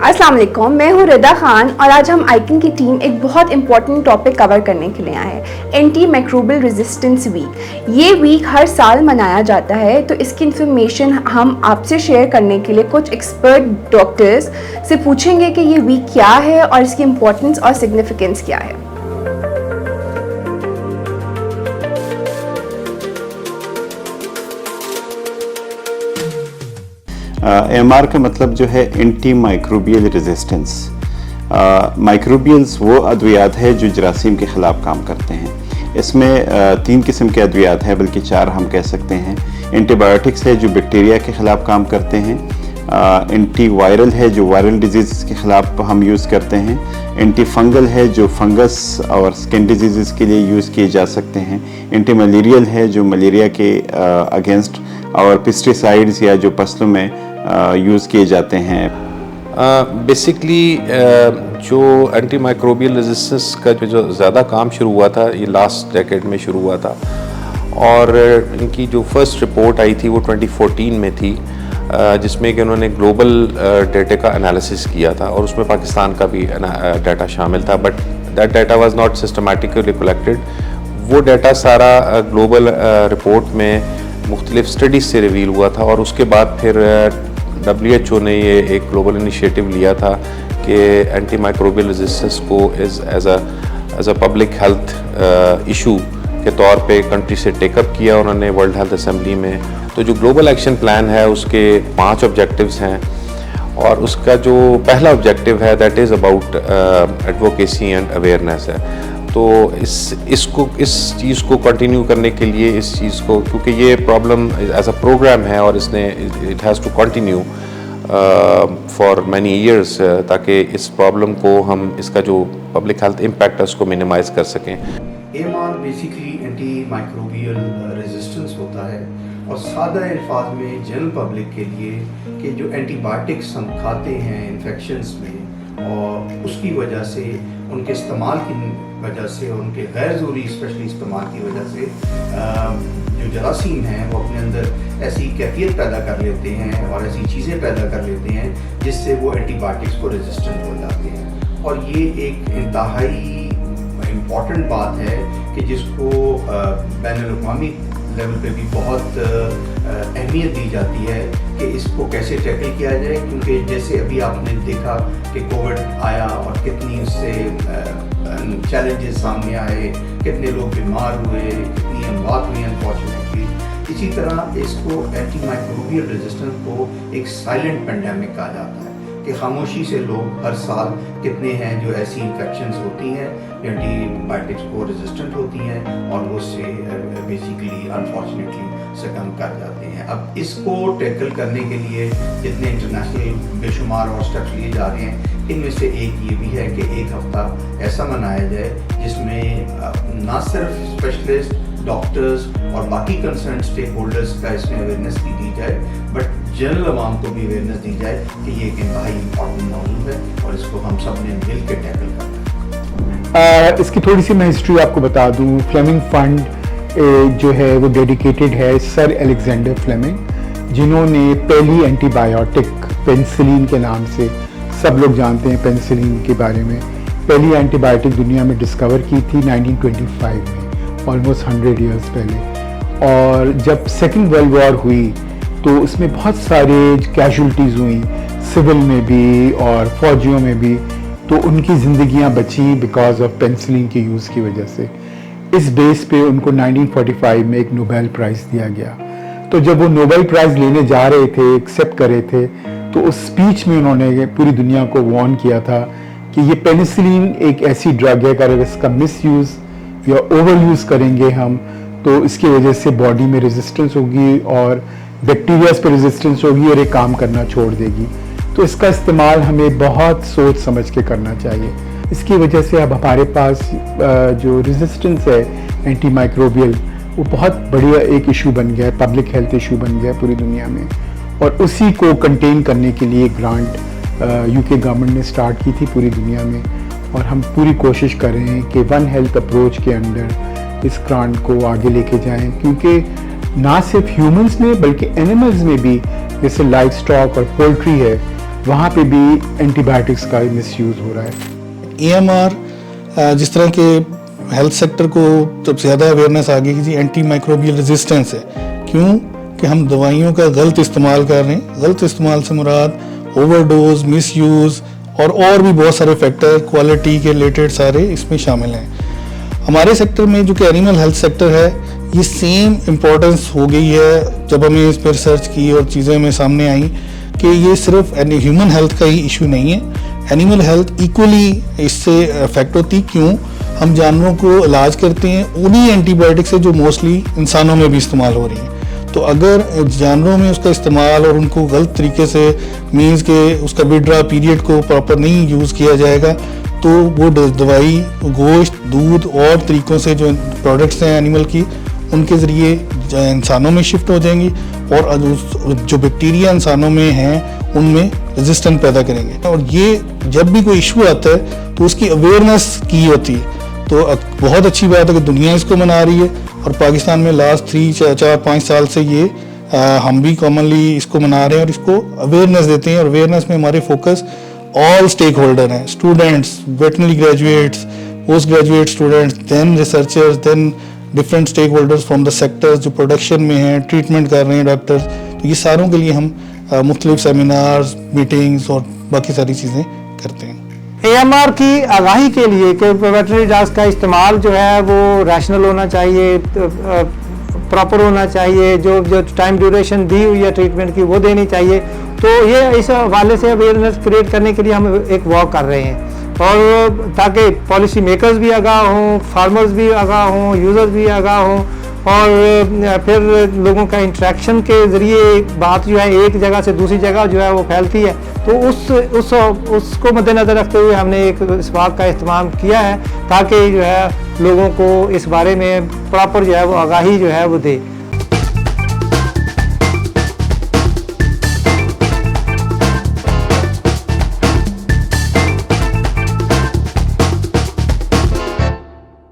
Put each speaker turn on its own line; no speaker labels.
अस्सलाम वालेकुम, मैं हूँ रिदा खान और आज हम आइकन की टीम एक बहुत इंपॉर्टेंट टॉपिक कवर करने के लिए आए हैं, एंटी माइक्रोबियल रेजिस्टेंस वीक। ये वीक हर साल मनाया जाता है, तो इसकी इन्फॉर्मेशन हम आपसे शेयर करने के लिए कुछ एक्सपर्ट डॉक्टर्स से पूछेंगे कि ये वीक क्या है और इसकी इम्पोर्टेंस और सिग्निफिकेंस क्या है।
एमआर का मतलब जो है एंटी माइक्रोबियल रेजिस्टेंस। माइक्रोबियल्स वो अद्वियात है जो जरासीम के ख़िलाफ़ काम करते हैं। इसमें 3 किस्म के अद्वियात हैं, बल्कि 4 हम कह सकते हैं। एंटीबायोटिक्स है जो बैक्टीरिया के ख़िलाफ़ काम करते हैं। एंटी वायरल है जो वायरल डिजीज़ के ख़िलाफ़ हम यूज़ करते हैं। एंटी फंगल है जो फंगस और स्किन डिजीज़ के लिए यूज़ किए जा सकते हैं। एंटी मलेरियल है जो मलेरिया के अगेंस्ट, और पेस्टिसाइड्स या जो फसलों में यूज़ किए जाते हैं।
बेसिकली जो एंटी माइक्रोबियल रेजिस्टेंस का जो ज़्यादा काम शुरू हुआ था, ये लास्ट डेकेड में शुरू हुआ था, और इनकी जो फर्स्ट रिपोर्ट आई थी वो 2014 में थी, जिसमें कि उन्होंने ग्लोबल डेटा का एनालिसिस किया था और उसमें पाकिस्तान का भी डाटा शामिल था, but that data was not systematically collected. वो डाटा सारा ग्लोबल रिपोर्ट में मुख्तलिफ स्टडीज़ से रिवील हुआ था, और उसके बाद फिर WHO ने ये एक ग्लोबल इनिशिएटिव लिया था कि एंटी माइक्रोबियल रेजिस्टेंस को as a public health issue के तौर पे कंट्री से टेकअप किया उन्होंने वर्ल्ड हेल्थ असेंबली में। तो जो ग्लोबल एक्शन प्लान है उसके 5 ऑब्जेक्टिव्स हैं, और उसका जो पहला ऑब्जेक्टिव है that is about advocacy and awareness है। तो इस चीज़ को कंटिन्यू करने के लिए, इस चीज़ को, क्योंकि ये प्रॉब्लम एज अ प्रोग्राम है और इसने it has to continue for many years, ताकि इस प्रॉब्लम को हम, इसका जो पब्लिक हेल्थ इम्पैक्ट है उसको मिनिमाइज कर सकें।
MR basically anti microbial resistance होता है, और सादा अल्फाज में जनरल पब्लिक के लिए कि जो एंटीबायोटिक्स हम खाते हैं इन्फेक्शंस में, और उसकी वजह से, उनके इस्तेमाल की वजह से, उनके गैर ज़रूरी स्पेशली इस्तेमाल की वजह से जो जरासीम हैं वो अपने अंदर ऐसी कैफियत पैदा कर लेते हैं और ऐसी चीज़ें पैदा कर लेते हैं जिससे वो एंटीबायोटिक्स को रेजिस्टेंट हो जाते हैं। और ये एक इंतहाई इम्पॉर्टेंट बात है कि जिसको बैनुल-अक़वामी लेवल पे भी बहुत अहमियत दी जाती है कि इसको कैसे टैकल किया जाए, क्योंकि जैसे अभी आपने देखा कि कोविड आया और कितनी उससे चैलेंजेस सामने आए, कितने लोग बीमार हुए, कितनी अमवात हुई अनफॉर्चुनेटली। इसी तरह इसको एंटी माइक्रोबियल रेजिस्टेंस को एक साइलेंट पेंडेमिक कहा जाता है कि खामोशी से लोग हर साल कितने हैं जो ऐसी इन्फेक्शंस होती हैं, एंटीबायोटिक्स को रेजिस्टेंट होती हैं, और वो उससे बेसिकली अनफॉर्चुनेटली सकम कर जाते हैं। अब इसको टैकल करने के लिए जितने इंटरनेशनल बेशुमार और स्टेप्स लिए जा रहे हैं, इनमें से एक ये भी है कि एक हफ्ता ऐसा मनाया जाए जिसमें ना सिर्फ स्पेशलिस्ट, डॉक्टर्स और बाकी कंसर्न स्टेक होल्डर्स का इसमें अवेयरनेस भी दी जाए, बट जनरल अवाम को भी अवेयरनेस दी जाए कि ये एक इंतहाई इम्पॉर्टेंट मौजूद है और इसको हम सब ने मिल के टैकल करना है।
इसकी थोड़ी सी मैं हिस्ट्री आपको बता दूं। फ्लेमिंग फंड जो है वो डेडिकेटेड है सर अलेक्जेंडर फ्लेमिंग, जिन्होंने पहली एंटीबायोटिक पेनिसिलिन के नाम से, सब लोग जानते हैं पेनिसिलिन के बारे में, पहली एंटीबायोटिक दुनिया में डिस्कवर की थी 1925 में, ऑलमोस्ट 100 ईयर्स पहले। और जब सेकेंड वर्ल्ड वॉर हुई तो उसमें बहुत सारे कैजुअल्टीज़ हुई, सिविल में भी और फौजियों में भी, तो उनकी ज़िंदगियां बची बिकॉज ऑफ पेनिसिलिन के यूज़ की वजह से। इस बेस पे उनको 1945 में एक नोबेल प्राइज़ दिया गया। तो जब वो नोबेल प्राइज़ लेने जा रहे थे, एक्सेप्ट कर रहे थे, तो उस स्पीच में उन्होंने पूरी दुनिया को वार्न किया था कि ये पेनिसिलिन एक ऐसी ड्रग है कि अगर इसका मिसयूज़ या ओवर यूज़ करेंगे हम, तो इसकी वजह से बॉडी में रेजिस्टेंस होगी और बैक्टीरियाज पर रेजिस्टेंस होगी और ये काम करना छोड़ देगी। तो इसका इस्तेमाल हमें बहुत सोच समझ के करना चाहिए। इसकी वजह से अब हमारे पास जो रेजिस्टेंस है एंटी माइक्रोबियल, वो बहुत बढ़िया एक इशू बन गया है, पब्लिक हेल्थ इशू बन गया है पूरी दुनिया में। और उसी को कंटेन करने के लिए ग्रांट यूके गवर्नमेंट ने स्टार्ट की थी पूरी दुनिया में, और हम पूरी कोशिश कर रहे हैं कि वन हेल्थ अप्रोच के अंडर इस ग्रांट को आगे लेके जाएं, क्योंकि ना सिर्फ ह्यूमंस में बल्कि एनिमल्स में भी, जैसे लाइव स्टॉक और पोल्ट्री है, वहाँ पे भी एंटीबायोटिक्स का मिसयूज़ हो रहा है।
EMR जिस तरह के हेल्थ सेक्टर को तब ज़्यादा अवेयरनेस आ गई कि जी एंटी माइक्रोबियल रेजिस्टेंस है। क्यों कि हम दवाइयों का गलत इस्तेमाल कर रहे हैं। गलत इस्तेमाल से मुराद ओवरडोज, मिसयूज़ और भी बहुत सारे फैक्टर क्वालिटी के रिलेटेड सारे इसमें शामिल हैं। हमारे सेक्टर में जो कि एनिमल हेल्थ सेक्टर है, ये सेम इम्पोर्टेंस हो गई है जब हमने इस पर रिसर्च की और चीज़ें में सामने आई कि ये सिर्फ ह्यूमन हेल्थ का ही इशू नहीं है, एनिमल हेल्थ इक्वली इससे अफेक्ट होती। क्यों? हम जानवरों को इलाज करते हैं उन्हीं एंटीबायोटिक से जो मोस्टली इंसानों में भी इस्तेमाल हो रही हैं। तो अगर जानवरों में उसका इस्तेमाल और उनको गलत तरीके से मीन्स के उसका विड्रा पीरियड को प्रॉपर नहीं यूज़ किया जाएगा तो वो दवाई गोश्त, दूध और तरीक़ों से जो प्रोडक्ट्स हैं एनिमल की उनके ज़रिए इंसानों में शिफ्ट हो जाएंगी और जो बैक्टीरिया इंसानों में हैं उनमें रेजिस्टेंस पैदा करेंगे। और ये जब भी कोई इशू आता है तो उसकी अवेयरनेस की होती है। तो बहुत अच्छी बात है कि दुनिया इसको मना रही है और पाकिस्तान में लास्ट 3-4-5 साल से ये हम भी कॉमनली इसको मना रहे हैं और इसको अवेयरनेस देते हैं। और अवेयरनेस में हमारे फोकस ऑल स्टेक होल्डर हैं, students, veterinary graduates, post graduate students, then researchers, then different stakeholders from the sectors जो प्रोडक्शन में हैं, ट्रीटमेंट कर रहे हैं डॉक्टर्स। तो ये सारों के लिए हम मुख्तलिफ सेमिनार्स, मीटिंग्स और बाकी सारी चीज़ें करते हैं।
AMR की आगाही के लिए कि वेटरनरी ड्रग्स का इस्तेमाल जो है वो रैशनल होना चाहिए, प्रॉपर होना चाहिए, जो टाइम ड्यूरेशन दी हुई है ट्रीटमेंट की वो देनी चाहिए। तो ये इस हवाले से अवेयरनेस क्रिएट करने के लिए हम एक वॉक कर रहे हैं और ताकि पॉलिसी मेकर्स भी आगाह हों, फार्मर्स भी आगाह हों, यूज़र्स भी आगाह हों और फिर लोगों का इंटरेक्शन के ज़रिए बात जो है एक जगह से दूसरी जगह जो है वो फैलती है। तो उसको मद्देनज़र रखते हुए हमने एक इस बात का इस्तेमाल किया है ताकि जो है लोगों को इस बारे में प्रॉपर जो है वो आगाही जो है वो दे।